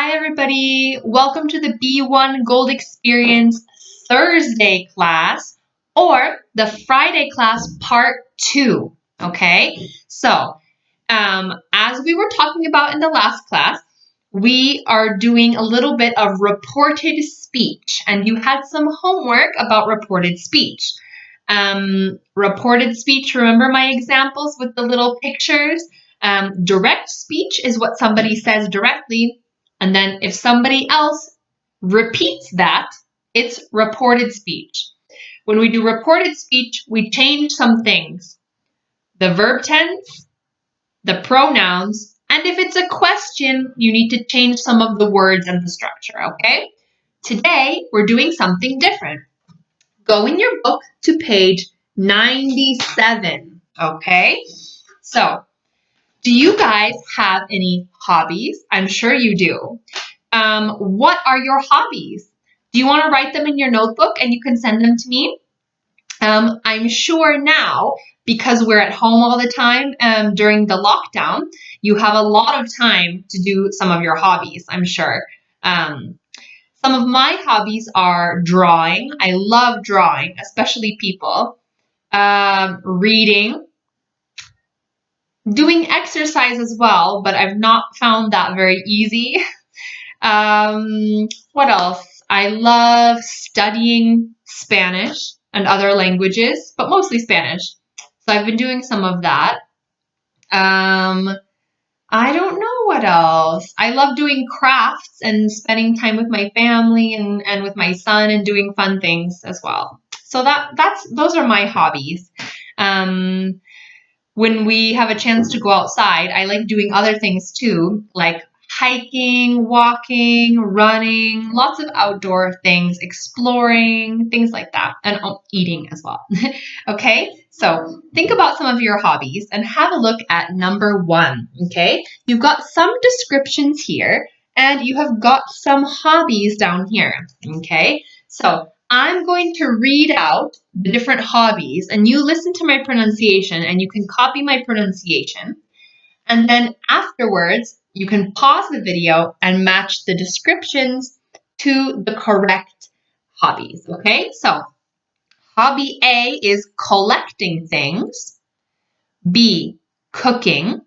Hi, everybody. Welcome to the B1 Gold Experience Thursday class or the Friday class part 2. Okay, so as we were talking about in the last class, we are doing a little bit of reported speech, and you had some homework about reported speech. Reported speech, remember my examples with the little pictures? Direct speech is what somebody says directly. And then if somebody else repeats that, it's reported speech. When we do reported speech, we change some things. The verb tense, the pronouns, and if it's a question, you need to change some of the words and the structure, okay? Today, we're doing something different. Go in your book to page 97, okay? So, do you guys have any hobbies? I'm sure you do. What are your hobbies? Do you want to write them in your notebook and you can send them to me? I'm sure now, because we're at home all the time during the lockdown, you have a lot of time to do some of your hobbies, I'm sure. Some of my hobbies are drawing. I love drawing, especially people. Reading. Doing exercise as well, but I've not found that very easy. What else? I love studying Spanish and other languages, but mostly Spanish. So I've been doing some of that. I don't know what else. I love doing crafts and spending time with my family and with my son and doing fun things as well. So those are my hobbies. When we have a chance to go outside, I like doing other things too, like hiking, walking, running, lots of outdoor things, exploring, things like that, and eating as well. Okay, so think about some of your hobbies and have a look at number 1. Okay, you've got some descriptions here and you have got some hobbies down here. Okay, so I'm going to read out the different hobbies and you listen to my pronunciation and you can copy my pronunciation. And then afterwards, you can pause the video and match the descriptions to the correct hobbies. Okay, so hobby A is collecting things. B, cooking.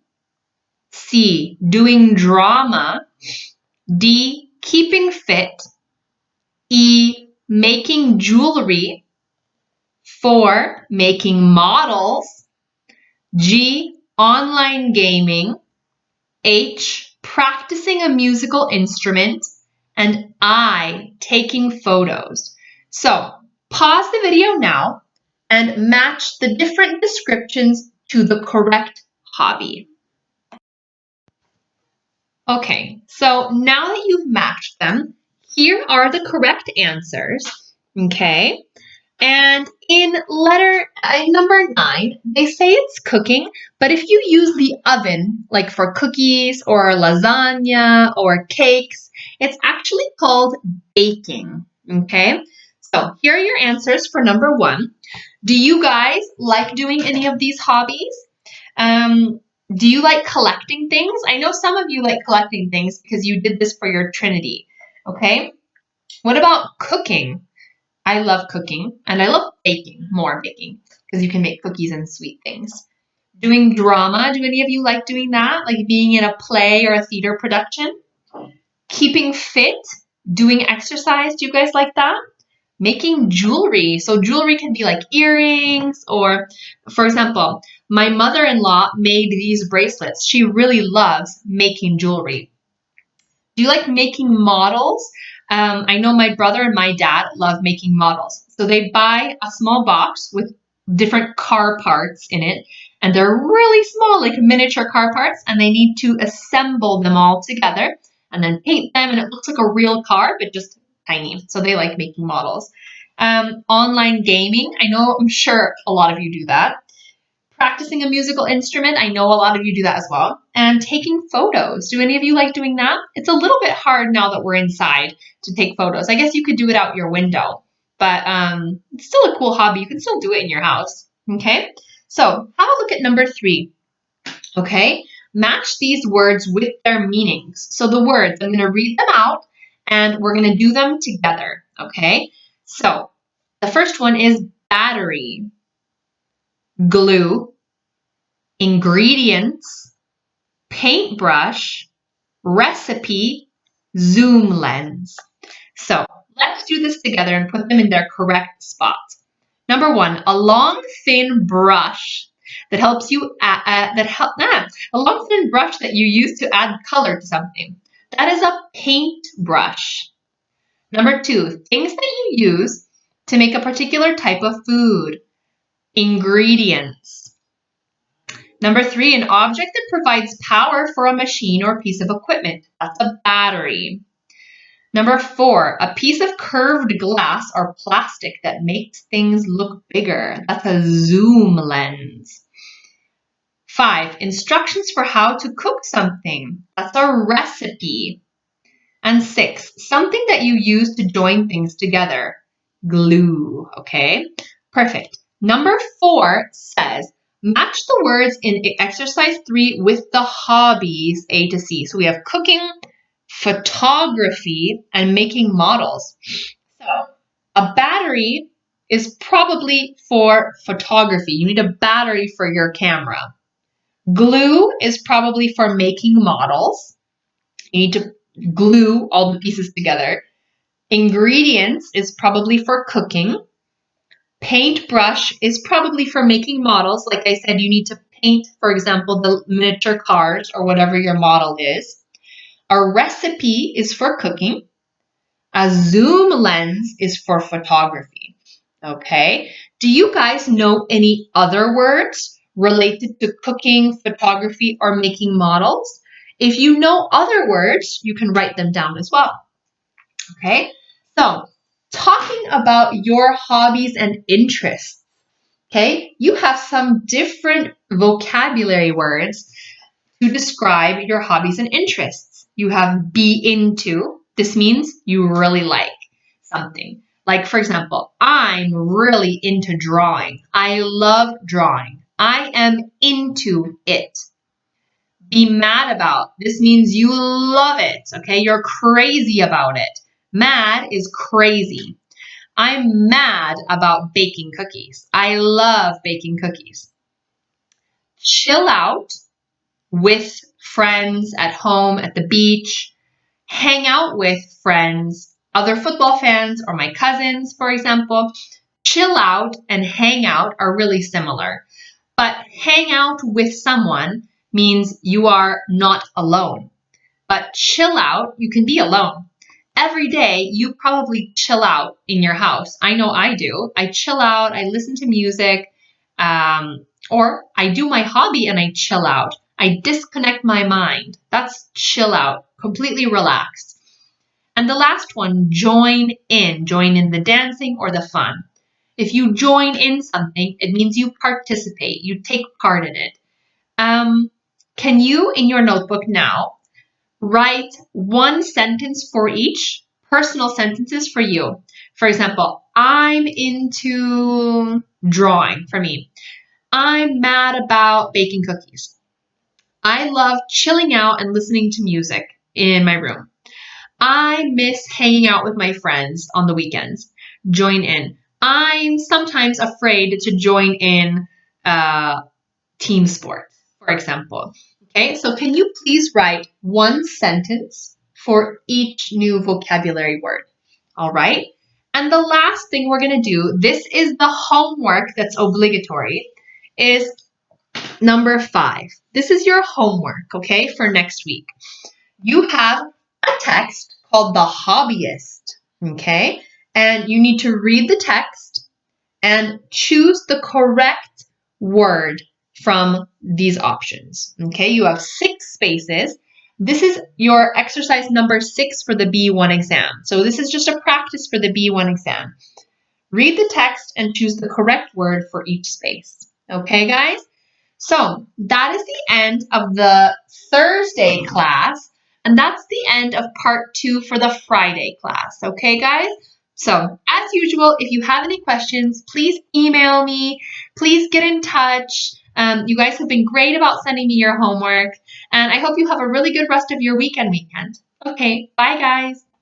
C, doing drama. D, keeping fit. E, making jewelry. 4, making models. G, online gaming. H, practicing a musical instrument. And I, taking photos. So pause the video now and match the different descriptions to the correct hobby. Okay, so now that you've matched them, here are the correct answers, okay? And in number 9, they say it's cooking, but if you use the oven, like for cookies or lasagna or cakes, it's actually called baking, okay? So here are your answers for number 1. Do you guys like doing any of these hobbies? Do you like collecting things? I know some of you like collecting things because you did this for your Trinity, okay? What about cooking? I love cooking, and I love baking, more baking, because you can make cookies and sweet things. Doing drama, do any of you like doing that? Like being in a play or a theater production? Keeping fit, doing exercise, do you guys like that? Making jewelry, so jewelry can be like earrings or, for example, my mother-in-law made these bracelets. She really loves making jewelry. Do you like making models? I know my brother and my dad love making models. So they buy a small box with different car parts in it, and they're really small, like miniature car parts, and they need to assemble them all together and then paint them, and it looks like a real car, but just tiny. So they like making models. Online gaming, I'm sure a lot of you do that. Practicing a musical instrument, I know a lot of you do that as well. And taking photos. Do any of you like doing that? It's a little bit hard now that we're inside to take photos. I guess you could do it out your window, but it's still a cool hobby. You can still do it in your house, okay? So have a look at number 3, okay? match these words with their meanings. So the words, I'm going to read them out and we're going to do them together, okay? So the first one is battery, glue, ingredients, paintbrush, recipe, zoom lens. So let's do this together and put them in their correct spots. Number one, a long thin brush that helps you a long thin brush that you use to add color to something. That is a paintbrush. Number two, things that you use to make a particular type of food. Ingredients. Number three, an object that provides power for a machine or piece of equipment. That's a battery. Number four, a piece of curved glass or plastic that makes things look bigger. That's a zoom lens. Five, instructions for how to cook something. That's a recipe. And six, something that you use to join things together. Glue, okay? Perfect. Number four says, match the words in exercise 3 with the hobbies A to C. So we have cooking, photography, and making models. So a battery is probably for photography. You need a battery for your camera. Glue is probably for making models. You need to glue all the pieces together. Ingredients is probably for cooking. Paintbrush is probably for making models. Like I said, you need to paint, for example, the miniature cars or whatever your model is. A recipe is for cooking. A zoom lens is for photography. Okay. Do you guys know any other words related to cooking, photography, or making models? If you know other words, you can write them down as well. Okay. So, talking about your hobbies and interests. Okay. You have some different vocabulary words to describe your hobbies and interests. You have be into. This means you really like something. Like, for example, I'm really into drawing. I love drawing. I am into it. Be mad about. This means you love it. Okay, you're crazy about it. Mad is crazy. I'm mad about baking cookies. I love baking cookies. Chill out with friends at home, at the beach, hang out with friends, other football fans, or my cousins, for example. Chill out and hang out are really similar, but hang out with someone means you are not alone. But chill out, you can be alone. Every day, you probably chill out in your house. I know I do. I chill out, I listen to music, or I do my hobby and I chill out. I disconnect my mind. That's chill out, completely relaxed. And the last one, join in. Join in the dancing or the fun. If you join in something, it means you participate, you take part in it. Can you, in your notebook now, write one sentence for each, personal sentences for you? For example, I'm into drawing for me. I'm mad about baking cookies. I love chilling out and listening to music in my room. I miss hanging out with my friends on the weekends. Join in. I'm sometimes afraid to join in team sports, for example. Okay, so can you please write one sentence for each new vocabulary word? All right. And the last thing we're going to do, this is the homework that's obligatory, is number 5. This is your homework, okay, for next week. You have a text called The Hobbyist, okay? And you need to read the text and choose the correct word from these options, okay? You have 6 spaces. This is your exercise number 6 for the B1 exam. So this is just a practice for the B1 exam. Read the text and choose the correct word for each space, okay, guys? So that is the end of the Thursday class, and that's the end of part 2 for the Friday class. Okay, guys? So as usual, if you have any questions, please email me. Please get in touch. You guys have been great about sending me your homework, And I hope you have a really good rest of your weekend. Okay, bye guys.